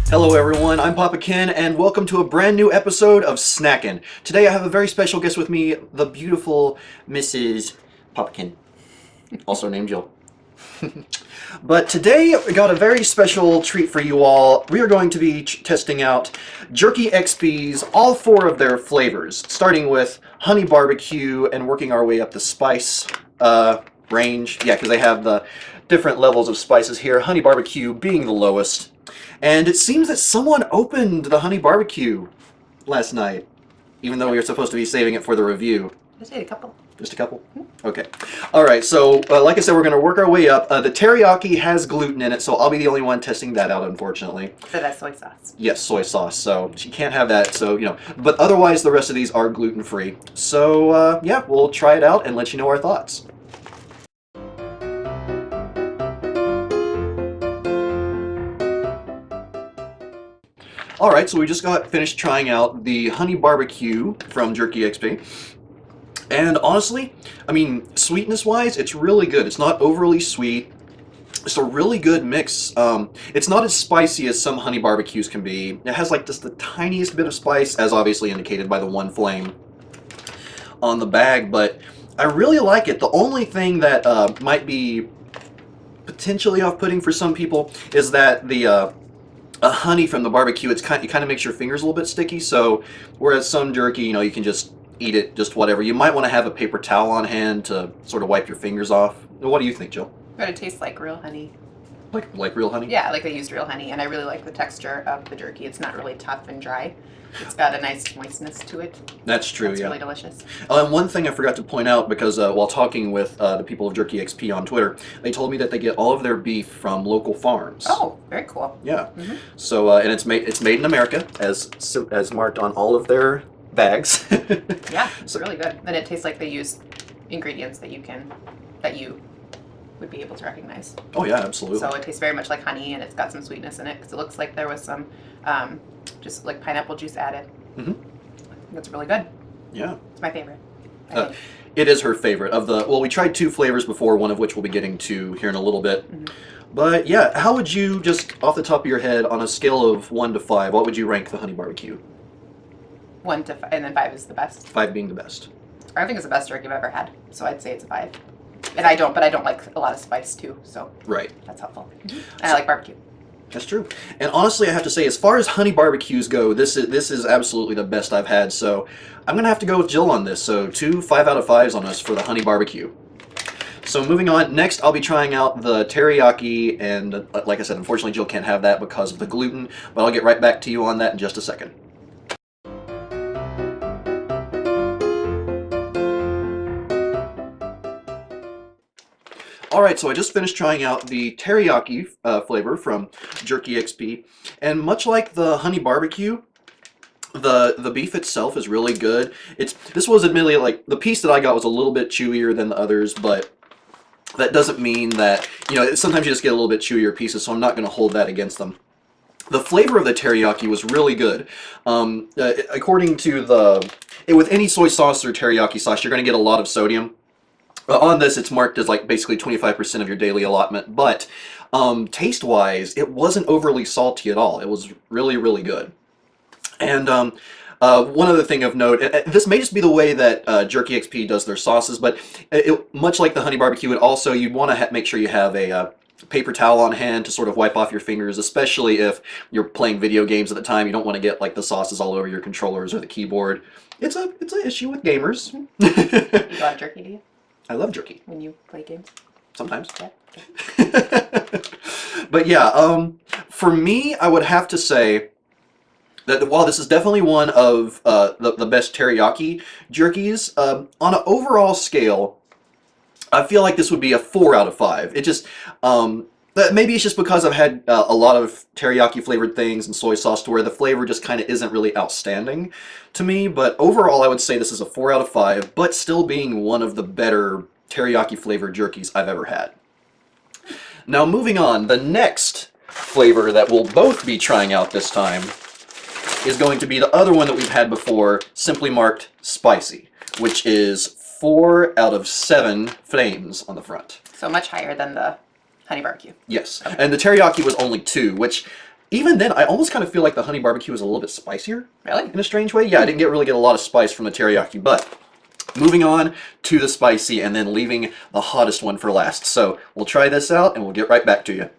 Hello everyone, I'm PapaKenn and welcome to a brand new episode of SNACK-KENN. Today I have a very special guest with me, the beautiful Mrs. PapaKenn, also named Jill. But today we got a very special treat for you all. We are going to be testing out Jerky XP's all four of their flavors, starting with honey barbecue and working our way up the spice range. Yeah, because they have the different levels of spices here, honey barbecue being the lowest. And it seems that someone opened the honey barbecue last night, even though we were supposed to be saving it for the review. Just ate a couple. Just a couple? Okay. All right, so like I said, we're going to work our way up. The teriyaki has gluten in it, so I'll be the only one testing that out, unfortunately. So that's soy sauce. Yes, soy sauce, so she can't have that, so, you know. But otherwise, the rest of these are gluten-free. So, yeah, we'll try it out and let you know our thoughts. Alright, so we just got finished trying out the honey barbecue from Jerky XP. And honestly, I mean, sweetness-wise, it's really good. It's not overly sweet. It's a really good mix. It's not as spicy as some honey barbecues can be. It has like just the tiniest bit of spice, as obviously indicated by the one flame on the bag, but I really like it. The only thing that might be potentially off-putting for some people is that the honey from the barbecue, it kind of makes your fingers a little bit sticky, so whereas some jerky, you know, you can just eat it just whatever. You might want to have a paper towel on hand to sort of wipe your fingers off. What do you think, Jill? But it tastes like real honey. Like real honey? Yeah, like they used real honey, and I really like the texture of the jerky. It's not really tough and dry. It's got a nice moistness to it. That's true, It's yeah. really delicious. And one thing I forgot to point out, because while talking with the people of Jerky XP on Twitter, they told me that they get all of their beef from local farms. Oh, very cool. Yeah. So, and it's made in America, as marked on all of their bags. Yeah, it's really good. And it tastes like they use ingredients that you would be able to recognize. Oh yeah, absolutely. So it tastes very much like honey, and it's got some sweetness in it, because it looks like there was some just like pineapple juice added. That's really good. Yeah. It's my favorite. It is her favorite of the, well, we tried two flavors before, one of which we'll be getting to here in a little bit. But yeah, how would you, just off the top of your head, on a scale of 1 to 5, what would you rank the honey barbecue? 1 to 5, and then 5 is the best. 5 being the best. I think it's the best jerky I've ever had, so I'd say it's a 5. And I don't like a lot of spice too, so right, that's helpful. And I like barbecue. That's true. And honestly, I have to say, as far as honey barbecues go, this is absolutely the best I've had. So I'm gonna have to go with Jill on this. So 2 5 out of 5s on us for the honey barbecue. So moving on, next I'll be trying out the teriyaki, and like I said, unfortunately Jill can't have that because of the gluten, but I'll get right back to you on that in just a second. Alright, so I just finished trying out the teriyaki flavor from Jerky XP, and much like the honey barbecue, the beef itself is really good. This was admittedly, like, the piece that I got was a little bit chewier than the others, but that doesn't mean that, you know, sometimes you just get a little bit chewier pieces, so I'm not going to hold that against them. The flavor of the teriyaki was really good. According to with any soy sauce or teriyaki sauce, you're going to get a lot of sodium. On this, it's marked as like basically 25% of your daily allotment, but taste-wise, it wasn't overly salty at all. It was really, really good. And one other thing of note, this may just be the way that Jerky XP does their sauces, but much like the honey barbecue, you'd want to make sure you have a paper towel on hand to sort of wipe off your fingers, especially if you're playing video games at the time. You don't want to get like the sauces all over your controllers or the keyboard. It's an issue with gamers. You got jerky, do you? I love jerky. When you play games? Sometimes. Yeah. Okay. But yeah, for me, I would have to say that while this is definitely one of the best teriyaki jerkies, on an overall scale, I feel like this would be a 4 out of 5. It just, maybe it's just because I've had a lot of teriyaki flavored things and soy sauce to where the flavor just kind of isn't really outstanding to me, but overall I would say this is a 4 out of 5, but still being one of the better teriyaki flavored jerkies I've ever had. Now moving on, the next flavor that we'll both be trying out this time is going to be the other one that we've had before, simply marked spicy, which is 4 out of 7 flames on the front. So much higher than the honey barbecue. Yes, and the teriyaki was only 2, which even then I almost kind of feel like the honey barbecue was a little bit spicier. Really? In a strange way. Yeah, I didn't really get a lot of spice from the teriyaki, but moving on to the spicy and then leaving the hottest one for last. So we'll try this out and we'll get right back to you.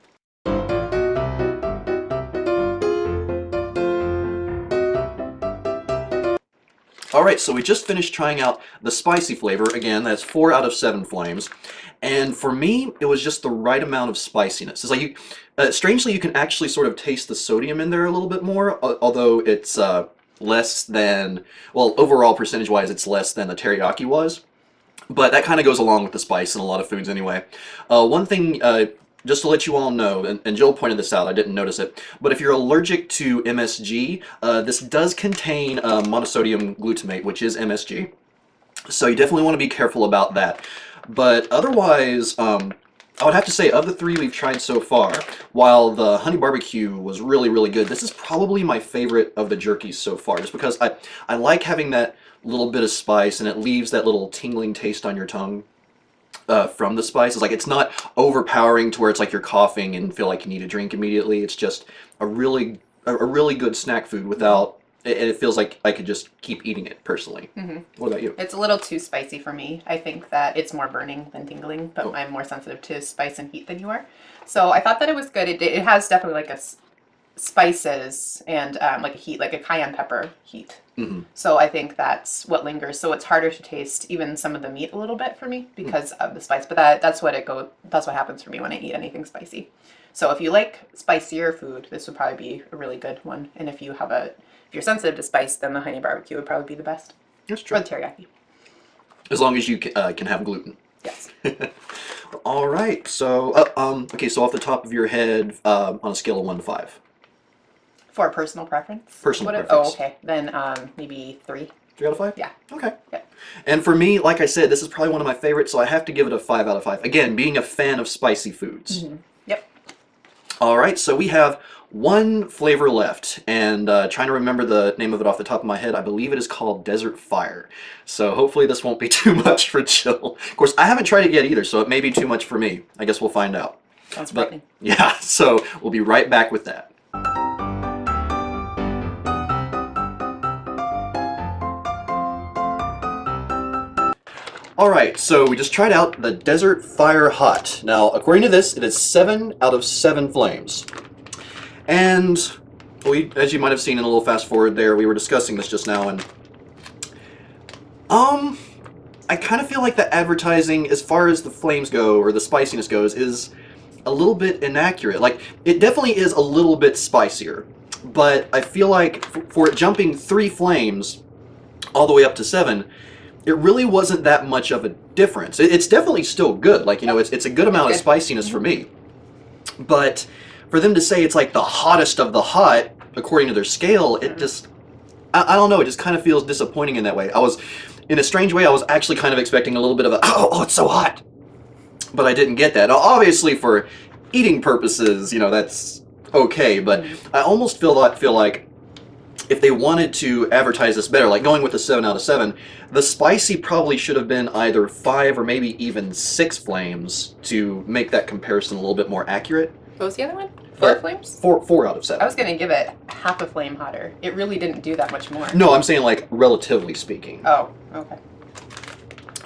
Alright, so we just finished trying out the spicy flavor. Again, that's 4 out of 7 flames. And for me, it was just the right amount of spiciness. It's like strangely, you can actually sort of taste the sodium in there a little bit more, although it's less than, well, overall percentage-wise, it's less than the teriyaki was. But that kind of goes along with the spice in a lot of foods anyway. One thing, just to let you all know, and Jill pointed this out, I didn't notice it, but if you're allergic to MSG, this does contain monosodium glutamate, which is MSG. So you definitely want to be careful about that. But otherwise, I would have to say, of the 3 we've tried so far, while the honey barbecue was really, really good, this is probably my favorite of the jerkies so far, just because I like having that little bit of spice, and it leaves that little tingling taste on your tongue from the spice. It's like, it's not overpowering to where it's like you're coughing and feel like you need a drink immediately. It's just a really good snack food without... It feels like I could just keep eating it personally. Mm-hmm. What about you? It's a little too spicy for me. I think that it's more burning than tingling, but I'm more sensitive to spice and heat than you are. So I thought that it was good. It has definitely like a spices and like a heat, like a cayenne pepper heat. Mm-hmm. So I think that's what lingers. So it's harder to taste even some of the meat a little bit for me because of the spice. But that's what happens for me when I eat anything spicy. So if you like spicier food, this would probably be a really good one. And if you're sensitive to spice, then the honey barbecue would probably be the best. That's true. Or the teriyaki. As long as you can have gluten. Yes. All right. So, okay. So off the top of your head, on a scale of 1 to 5. For personal preference. Personal preference. Oh, okay. Then maybe 3. 3 out of 5? Yeah. Okay. Yeah. And for me, like I said, this is probably one of my favorites, so I have to give it a 5 out of 5. Again, being a fan of spicy foods. Mm-hmm. Yep. All right. So we have 1 flavor left, and trying to remember the name of it off the top of my head, I believe it is called Desert Fire. So hopefully this won't be too much for Jill. Of course, I haven't tried it yet either, so it may be too much for me. I guess we'll find out. Sounds frightening. Yeah, so we'll be right back with that. Alright, so we just tried out the Desert Fire Hot. Now, according to this, it is 7 out of 7 flames. And as you might have seen in a little fast forward there, we were discussing this just now, and I kind of feel like the advertising, as far as the flames go, or the spiciness goes, is a little bit inaccurate. Like, it definitely is a little bit spicier, but I feel like for it jumping 3 flames all the way up to 7, it really wasn't that much of a difference. It's definitely still good. Like, you know, it's a good amount of spiciness for me. But for them to say it's like the hottest of the hot, according to their scale, it just, I don't know, it just kind of feels disappointing in that way. In a strange way, I was actually kind of expecting a little bit of a, oh, it's so hot. But I didn't get that. Now, obviously, for eating purposes, you know, that's okay. But I almost feel like if they wanted to advertise this better, like going with the 7 out of 7, the spicy probably should have been either 5 or maybe even 6 flames to make that comparison a little bit more accurate. What was the other one? 4 flames? 4 out of 7. I was going to give it half a flame hotter. It really didn't do that much more. No, I'm saying like relatively speaking. Oh, okay.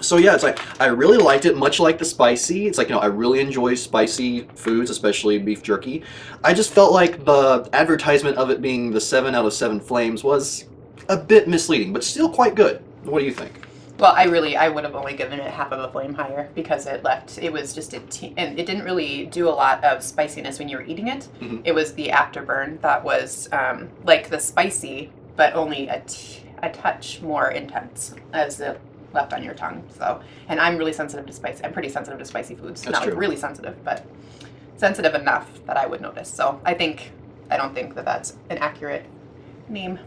So yeah, it's like, I really liked it, much like the spicy. It's like, you know, I really enjoy spicy foods, especially beef jerky. I just felt like the advertisement of it being the 7 out of 7 flames was a bit misleading, but still quite good. What do you think? Well, I would have only given it half of a flame higher because it was just and it didn't really do a lot of spiciness when you were eating it. Mm-hmm. It was the afterburn that was like the spicy, but only a touch more intense as it left on your tongue. So, and I'm really sensitive to spice. I'm pretty sensitive to spicy foods. That's true. Really sensitive, but sensitive enough that I would notice. So I don't think that that's an accurate name.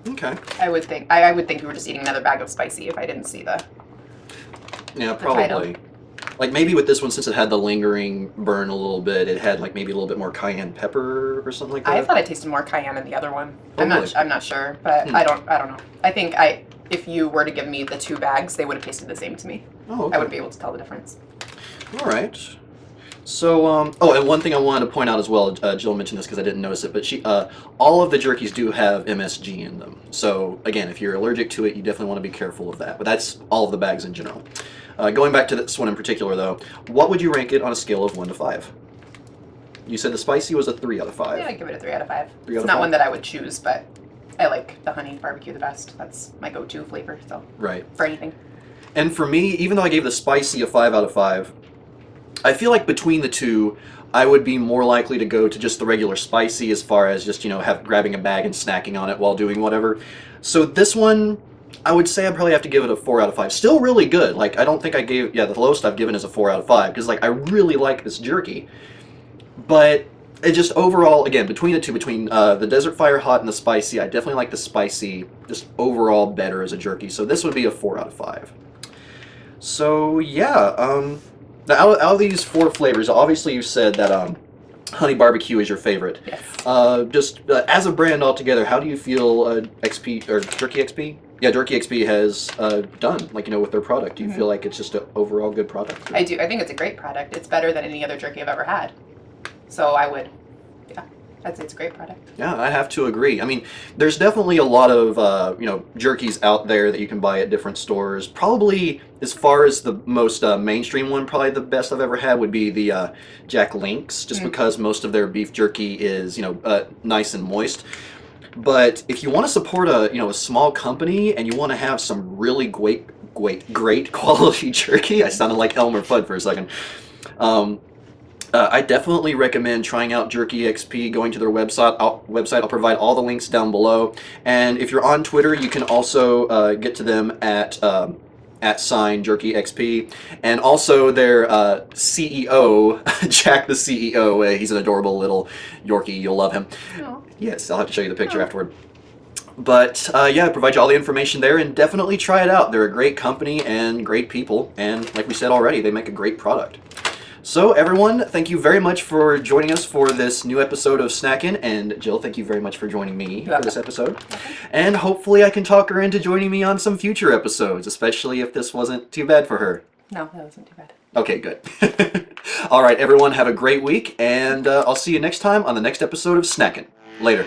Okay. I would think you were just eating another bag of spicy if I didn't see the probably. title. Like maybe with this one, since it had the lingering burn a little bit, it had like maybe a little bit more cayenne pepper or something like that. I thought I tasted more cayenne in the other one. Oh, I'm really? not sure, but I don't know. I think if you were to give me the 2 bags, they would have tasted the same to me. Oh, okay. I wouldn't be able to tell the difference. All right. So, oh, and one thing I wanted to point out as well, Jill mentioned this because I didn't notice it, but all of the jerkies do have MSG in them. So, again, if you're allergic to it, you definitely want to be careful of that. But that's all of the bags in general. Going back to this one in particular, though, what would you rank it on a scale of 1 to 5? You said the spicy was a 3 out of 5. Yeah, I'd give it a 3 out of 5. 3 out It's of not 5? one that I would choose, but I like the honey barbecue the best. That's my go-to flavor, so Right. for anything. And for me, even though I gave the spicy a 5 out of 5, I feel like between the two, I would be more likely to go to just the regular spicy as far as just, grabbing a bag and snacking on it while doing whatever. So this one, I would say I'd probably have to give it a 4 out of 5. Still really good. Like, I don't think I gave, the lowest I've given is a 4 out of 5, because, like, I really like this jerky. But it just overall, again, between the two, between the Desert Fire Hot and the spicy, I definitely like the spicy just overall better as a jerky. So this would be a 4 out of 5. So, yeah, now, out of these 4 flavors, obviously you said that honey barbecue is your favorite. Yes. Just as a brand altogether, how do you feel XP or Jerky XP? Yeah, Jerky XP has done, with their product. Do you feel like it's just an overall good product? I do. I think it's a great product. It's better than any other jerky I've ever had. So I would, I'd say it's a great product. Yeah, I have to agree. I mean, there's definitely a lot of, jerkies out there that you can buy at different stores. Probably, as far as the most mainstream one, probably the best I've ever had would be the Jack Link's, just because most of their beef jerky is, nice and moist. But if you want to support a small company and you want to have some really great quality jerky, I sounded like Elmer Fudd for a second. I definitely recommend trying out Jerky XP, going to their website. I'll provide all the links down below. And if you're on Twitter, you can also get to them at Jerky XP. And also their CEO, Jack the CEO, he's an adorable little Yorkie. You'll love him. Oh. Yes, I'll have to show you the picture afterward. But yeah, I provide you all the information there, and definitely try it out. They're a great company and great people. And like we said already, they make a great product. So everyone, thank you very much for joining us for this new episode of Snackin', and Jill, thank you very much for joining me for this episode. And hopefully I can talk her into joining me on some future episodes, especially if this wasn't too bad for her. No, that wasn't too bad. Okay, good. All right, everyone, have a great week, and I'll see you next time on the next episode of Snackin'. Later.